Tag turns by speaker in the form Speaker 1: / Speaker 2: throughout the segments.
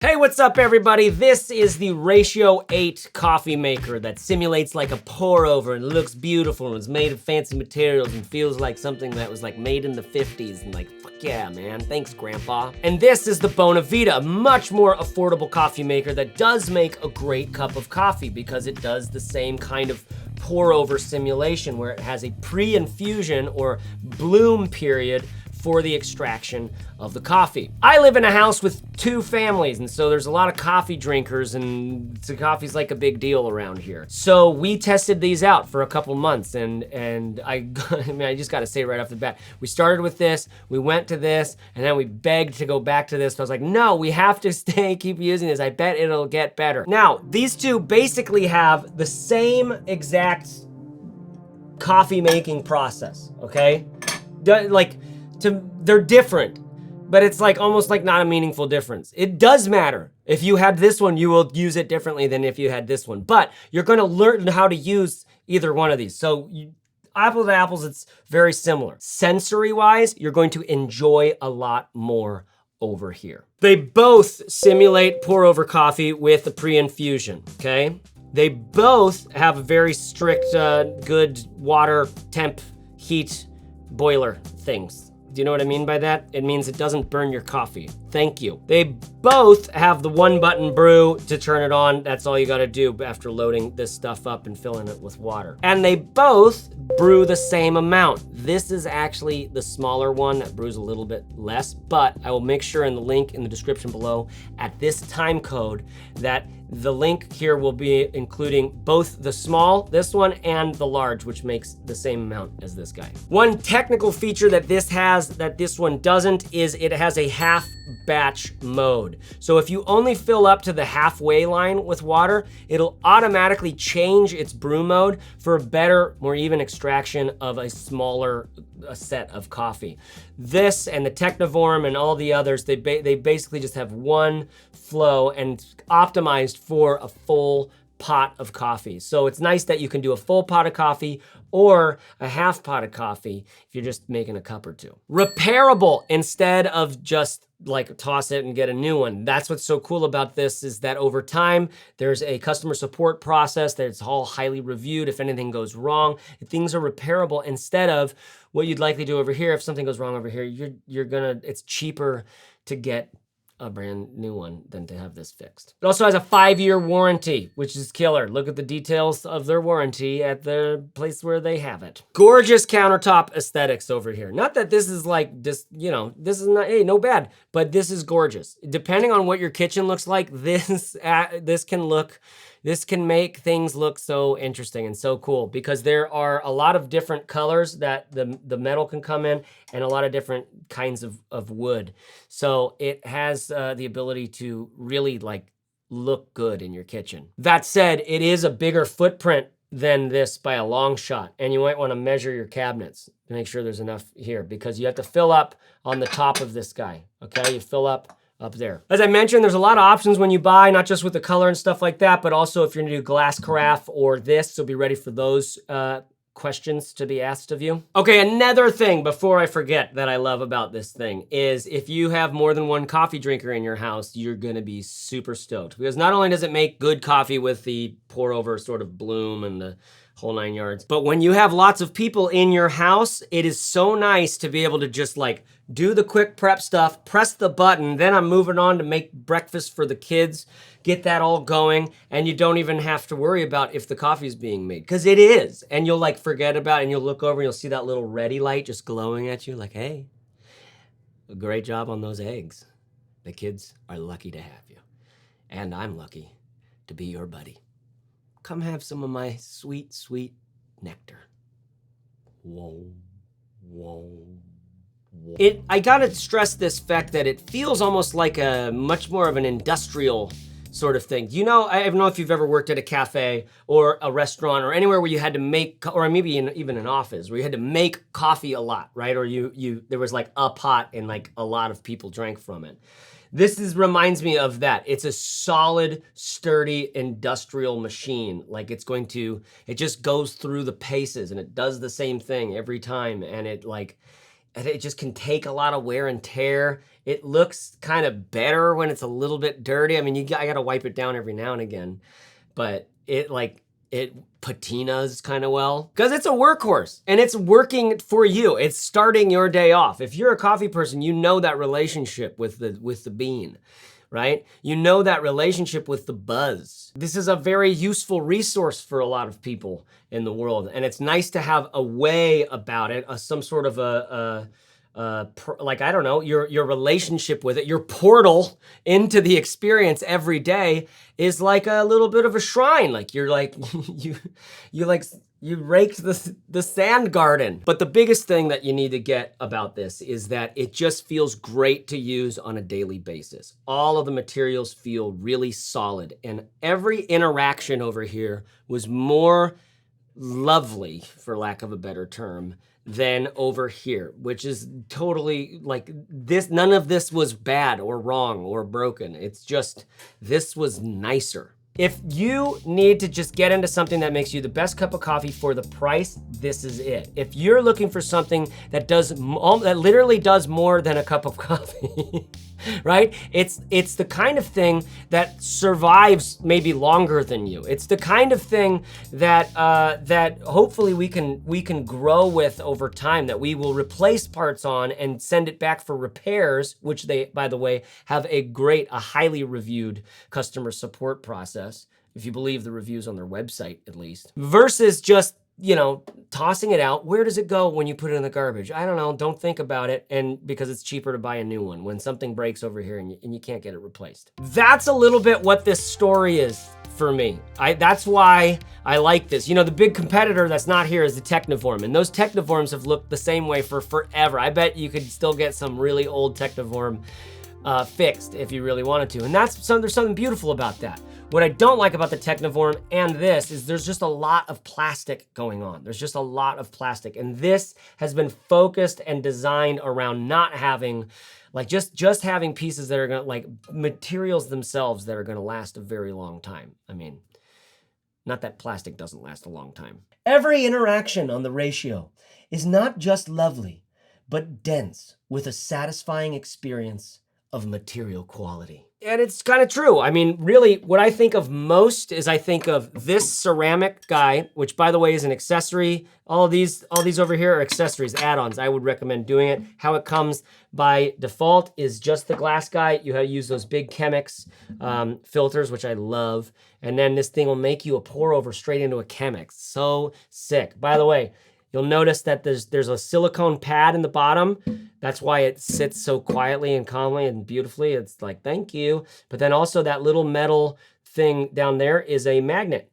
Speaker 1: Hey, what's up everybody? This is the Ratio 8 coffee maker that simulates like a pour over and looks beautiful and is made of fancy materials and feels like something that was like made in the 50s and like, fuck yeah, man, thanks grandpa. And this is the Bonavita, a much more affordable coffee maker that does make a great cup of coffee because it does the same kind of pour over simulation where it has a pre-infusion or bloom period for the extraction of the coffee. I live in a house with two families, and so there's a lot of coffee drinkers, and the coffee's like a big deal around here. So we tested these out for a couple months, and I mean, I just gotta say right off the bat, we started with this, we went to this, and then we begged to go back to this. So I was like, no, we have to keep using this. I bet it'll get better. Now, these two basically have the same exact coffee making process, okay? They're different, but it's like almost like not a meaningful difference. It does matter. If you had this one, you will use it differently than if you had this one, but you're gonna learn how to use either one of these. So apples to apples, it's very similar. Sensory-wise, you're going to enjoy a lot more over here. They both simulate pour over coffee with a pre-infusion, okay? They both have a very strict, good water temp heat boiler things. Do you know what I mean by that? It means it doesn't burn your coffee. Thank you. They both have the one button brew to turn it on. That's all you gotta do after loading this stuff up and filling it with water. And they both brew the same amount. This is actually the smaller one that brews a little bit less, but I will make sure in the link in the description below at this time code that the link here will be including both the small, this one, and the large, which makes the same amount as this guy. One technical feature that this has that this one doesn't is it has a half batch mode. So if you only fill up to the halfway line with water, it'll automatically change its brew mode for a better, more even extraction of a smaller set of coffee. This and the Technivorm and all the others, they basically just have one flow and optimized for a full pot of coffee. So it's nice that you can do a full pot of coffee or a half pot of coffee if you're just making a cup or two. Repairable instead of just like toss it and get a new one. That's what's so cool about this is that over time, there's a customer support process that's all highly reviewed. If anything goes wrong, things are repairable instead of what you'd likely do over here. If something goes wrong over here, it's cheaper to get a brand new one than to have this fixed. It also has a 5-year warranty, which is killer. Look at the details of their warranty at the place where they have it. Gorgeous countertop aesthetics over here. Not that this is like, this is not, hey, no bad, but this is gorgeous. Depending on what your kitchen looks like, this can make things look so interesting and so cool because there are a lot of different colors that the metal can come in and a lot of different kinds of wood. So it has the ability to really like look good in your kitchen. That said, it is a bigger footprint than this by a long shot. And you might want to measure your cabinets to make sure there's enough here because you have to fill up on the top of this guy, okay? You fill up there. As I mentioned, there's a lot of options when you buy, not just with the color and stuff like that, but also if you're gonna do glass carafe or this, so be ready for those questions to be asked of you. Okay, another thing before I forget that I love about this thing is if you have more than one coffee drinker in your house, you're gonna be super stoked because not only does it make good coffee with the pour over sort of bloom and the whole 9 yards, but when you have lots of people in your house, it is so nice to be able to just like do the quick prep stuff, press the button, then I'm moving on to make breakfast for the kids, get that all going, and you don't even have to worry about if the coffee's being made, because it is. And you'll like forget about it and you'll look over and you'll see that little ready light just glowing at you like, hey, a great job on those eggs. The kids are lucky to have you. And I'm lucky to be your buddy. Come have some of my sweet, sweet nectar. Whoa, whoa. I gotta stress this fact that it feels almost like a much more of an industrial sort of thing. You know, I don't know if you've ever worked at a cafe or a restaurant or anywhere where you had to make, or maybe even an office where you had to make coffee a lot, right? Or there was like a pot and like a lot of people drank from it. Reminds me of that. It's a solid, sturdy, industrial machine. Like it just goes through the paces and it does the same thing every time. And it like, it just can take a lot of wear and tear. It looks kind of better when it's a little bit dirty. I mean, I gotta wipe it down every now and again, but it patinas kind of well because it's a workhorse and it's working for you. It's starting your day off. If you're a coffee person, you know that relationship with the bean, right? You know that relationship with the buzz. This is a very useful resource for a lot of people in the world, and it's nice to have a way about it, some sort of I don't know, your relationship with it, your portal into the experience every day is like a little bit of a shrine. Like you're like, you raked the sand garden. But the biggest thing that you need to get about this is that it just feels great to use on a daily basis. All of the materials feel really solid, and every interaction over here was more lovely, for lack of a better term, than over here, which is totally like this. None of this was bad or wrong or broken. It's just, this was nicer. If you need to just get into something that makes you the best cup of coffee for the price, this is it. If you're looking for something that literally does more than a cup of coffee, right? It's the kind of thing that survives maybe longer than you. It's the kind of thing that that hopefully we can grow with over time, that we will replace parts on and send it back for repairs, which they, by the way, have a highly reviewed customer support process, if you believe the reviews on their website at least, versus just, you know, tossing it out. Where does it go when you put it in the garbage? I don't know, don't think about it, and because it's cheaper to buy a new one when something breaks over here and you can't get it replaced. That's a little bit what this story is for me. That's why I like this. You know, the big competitor that's not here is the Technivorm, and those Technivorms have looked the same way for forever. I bet you could still get some really old Technivorm fixed if you really wanted to, and there's something beautiful about that. What I don't like about the Technivorm and this is there's just a lot of plastic going on. There's just a lot of plastic, and this has been focused and designed around not having, like, just having pieces that are gonna, like, materials themselves that are gonna last a very long time. I mean, not that plastic doesn't last a long time. Every interaction on the ratio is not just lovely, but dense with a satisfying experience of material quality. And it's kind of true. I mean, really, what I think of most is I think of this ceramic guy, which, by the way, is an accessory. All these over here are accessories, add-ons. I would recommend doing it. How it comes by default is just the glass guy. You have to use those big Chemex filters, which I love. And then this thing will make you a pour over straight into a Chemex. So sick. By the way, you'll notice that there's a silicone pad in the bottom. That's why it sits so quietly and calmly and beautifully. It's like, thank you. But then also that little metal thing down there is a magnet,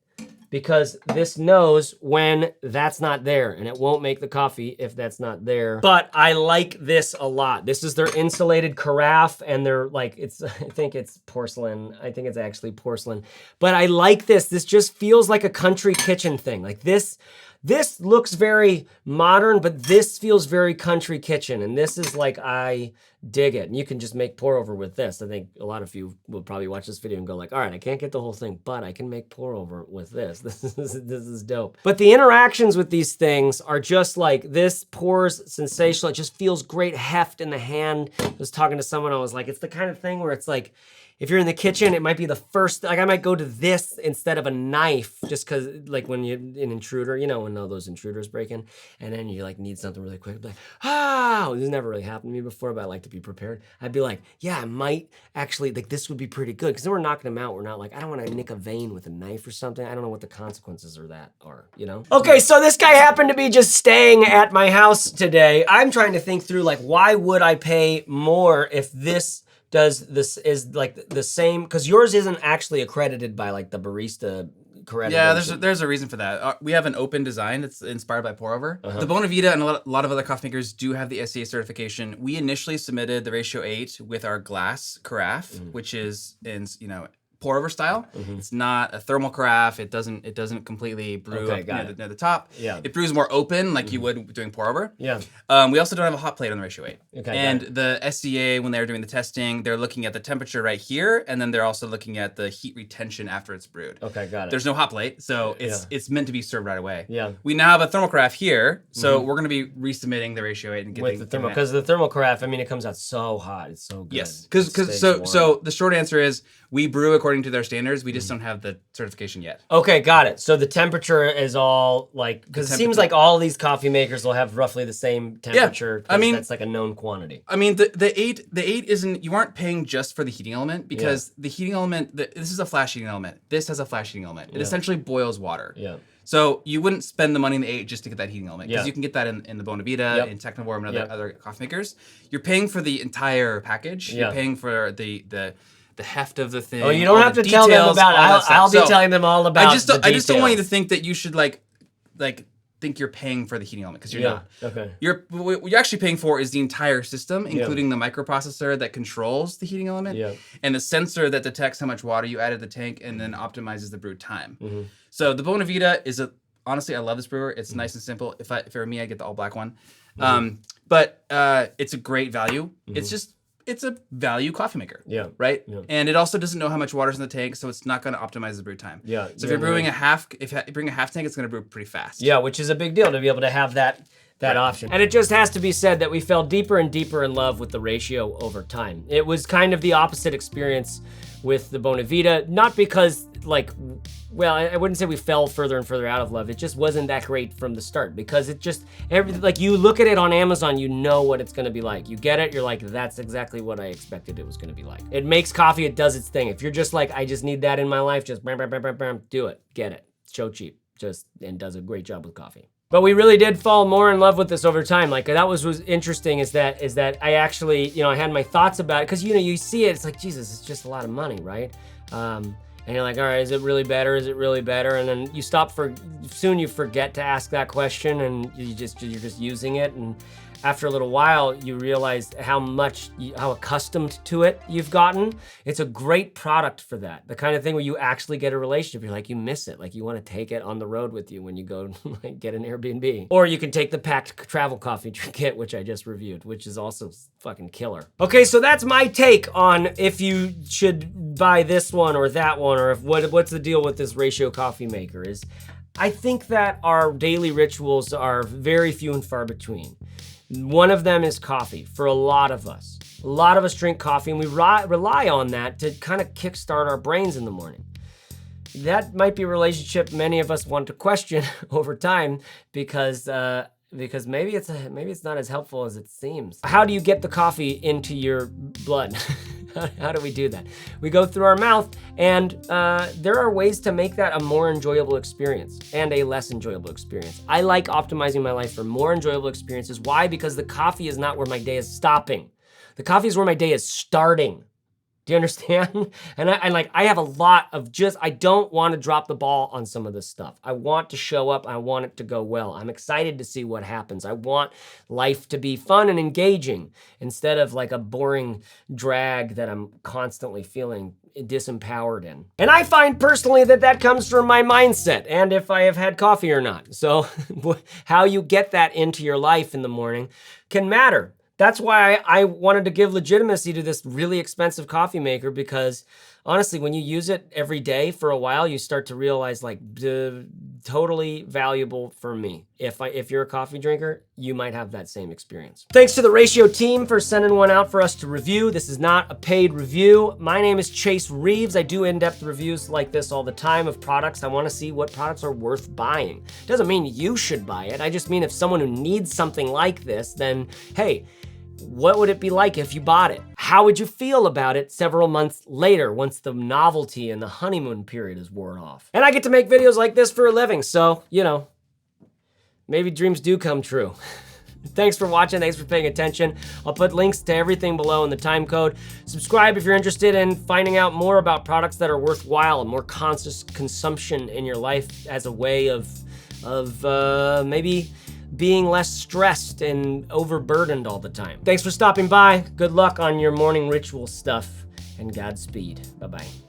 Speaker 1: because this knows when that's not there, and it won't make the coffee if that's not there. But I like this a lot. This is their insulated carafe, and they're like, I think it's porcelain. I think it's actually porcelain. But I like this. This just feels like a country kitchen thing. Like this looks very modern, but this feels very country kitchen. And this is like, I dig it. And you can just make pour over with this. I think a lot of you will probably watch this video and go like, all right, I can't get the whole thing, but I can make pour over with this. This is dope. But the interactions with these things are just like, this pours sensational. It just feels great heft in the hand. I was talking to someone, I was like, it's the kind of thing where it's like, if you're in the kitchen, it might be the first, like I might go to this instead of a knife, just cause like when you're an intruder, you know, when all those intruders break in, and then you like need something really quick, like, this has never really happened to me before, but I like to be prepared. I'd be like, yeah, I might actually, like this would be pretty good. Cause then we're knocking them out. We're not like, I don't wanna nick a vein with a knife or something. I don't know what the consequences of that are, you know? Okay, so this guy happened to be just staying at my house today. I'm trying to think through like, why would I pay more if this is like the same, because yours isn't actually accredited by like the barista accreditation.
Speaker 2: Yeah, there's a reason for that. We have an open design that's inspired by pour over. The Bonavita and a lot of other coffee makers do have the SCA certification. We initially submitted the ratio 8 with our glass carafe, which is in, you know, pour over style. It's not a thermal carafe. It doesn't completely brew up near the top.
Speaker 1: Yeah.
Speaker 2: It brews more open like you would doing pour over.
Speaker 1: Yeah.
Speaker 2: We also don't have a hot plate on the Ratio 8.
Speaker 1: Okay,
Speaker 2: and the SCA, when they were doing the testing, they're looking at the temperature right here, and then they're also looking at the heat retention after it's brewed.
Speaker 1: Okay, got it.
Speaker 2: There's no hot plate, so it's meant to be served right away.
Speaker 1: Yeah.
Speaker 2: We now have a thermal carafe here, so we're going to be resubmitting the Ratio 8 and getting
Speaker 1: with the thermal, because the thermal carafe, I mean, it comes out so hot. It's so good.
Speaker 2: Yes, because so the short answer is we brew according to their standards. We just don't have the certification yet.
Speaker 1: Okay, got it. So the temperature is all like, because it seems like all these coffee makers will have roughly the same temperature.
Speaker 2: I mean,
Speaker 1: that's like a known quantity.
Speaker 2: I mean, the eight isn't. You aren't paying just for the heating element, because the heating element. This is a flash heating element. This has a flash heating element. It essentially boils water.
Speaker 1: Yeah.
Speaker 2: So you wouldn't spend the money in the 8 just to get that heating element, because you can get that in the Bonavita, in Technivorm, and other coffee makers. You're paying for the entire package. You're paying for the heft of the thing.
Speaker 1: Oh, you don't have to tell them about it. I'll be telling them all about it.
Speaker 2: I just don't want you to think that you should like think you're paying for the heating element, because you're not.
Speaker 1: Okay.
Speaker 2: What you're actually paying for is the entire system, including the microprocessor that controls the heating element, and the sensor that detects how much water you added to the tank and then optimizes the brew time. So the Bonavita is honestly, I love this brewer. It's nice and simple. If it were me, I'd get the all black one. But it's a great value. It's a value coffee maker. Yeah. Right? Yeah. And it also doesn't know how much water's in the tank, so it's not going to optimize the brew time. Yeah. So if you're brewing if you bring a half tank, it's going to brew pretty fast.
Speaker 1: Yeah, which is a big deal to be able to have that option. And it just has to be said that we fell deeper and deeper in love with the Ratio over time. It was kind of the opposite experience with the Bonavita, not because I wouldn't say we fell further and further out of love. It just wasn't that great from the start, because it just, you look at it on Amazon, you know what it's gonna be like. You get it, you're like, that's exactly what I expected it was gonna be like. It makes coffee, it does its thing. If you're just like, I just need that in my life, just bam, bam, bam, bam, bam, do it, get it. It's so cheap, and does a great job with coffee. But we really did fall more in love with this over time. Like, that was interesting, is that I actually, I had my thoughts about it, because you see it, it's like, Jesus, it's just a lot of money, right? And you're like, all right, is it really better? Is it really better? And then soon you forget to ask that question, and you're just using it. And after a little while, you realize how accustomed to it you've gotten. It's a great product for that. The kind of thing where you actually get a relationship. You're like, you miss it. Like, you want to take it on the road with you when you go get an Airbnb. Or you can take the packed travel coffee kit, which I just reviewed, which is also fucking killer. Okay, so that's my take on if you should buy this one or that one, or what's the deal with this Ratio coffee maker. I think that our daily rituals are very few and far between. One of them is coffee for a lot of us. A lot of us drink coffee, and we rely on that to kind of kickstart our brains in the morning. That might be a relationship many of us want to question over time, because maybe it's not as helpful as it seems. How do you get the coffee into your blood? How do we do that? We go through our mouth, and there are ways to make that a more enjoyable experience and a less enjoyable experience. I like optimizing my life for more enjoyable experiences. Why? Because the coffee is not where my day is stopping. The coffee is where my day is starting. Do you understand? And I have a lot of I don't want to drop the ball on some of this stuff. I want to show up. I want it to go well. I'm excited to see what happens. I want life to be fun and engaging instead of like a boring drag that I'm constantly feeling disempowered in. And I find personally that comes from my mindset and if I have had coffee or not. So how you get that into your life in the morning can matter. That's why I wanted to give legitimacy to this really expensive coffee maker, because honestly, when you use it every day for a while, you start to realize totally valuable for me. If you're a coffee drinker, you might have that same experience. Thanks to the Ratio team for sending one out for us to review. This is not a paid review. My name is Chase Reeves. I do in-depth reviews like this all the time of products. I want to see what products are worth buying. Doesn't mean you should buy it. I just mean if someone who needs something like this, then hey, what would it be like if you bought it? How would you feel about it several months later once the novelty and the honeymoon period is worn off? And I get to make videos like this for a living, so, maybe dreams do come true. Thanks for watching, thanks for paying attention. I'll put links to everything below in the time code. Subscribe if you're interested in finding out more about products that are worthwhile and more conscious consumption in your life as a way of maybe being less stressed and overburdened all the time. Thanks for stopping by. Good luck on your morning ritual stuff, and Godspeed. Bye-bye.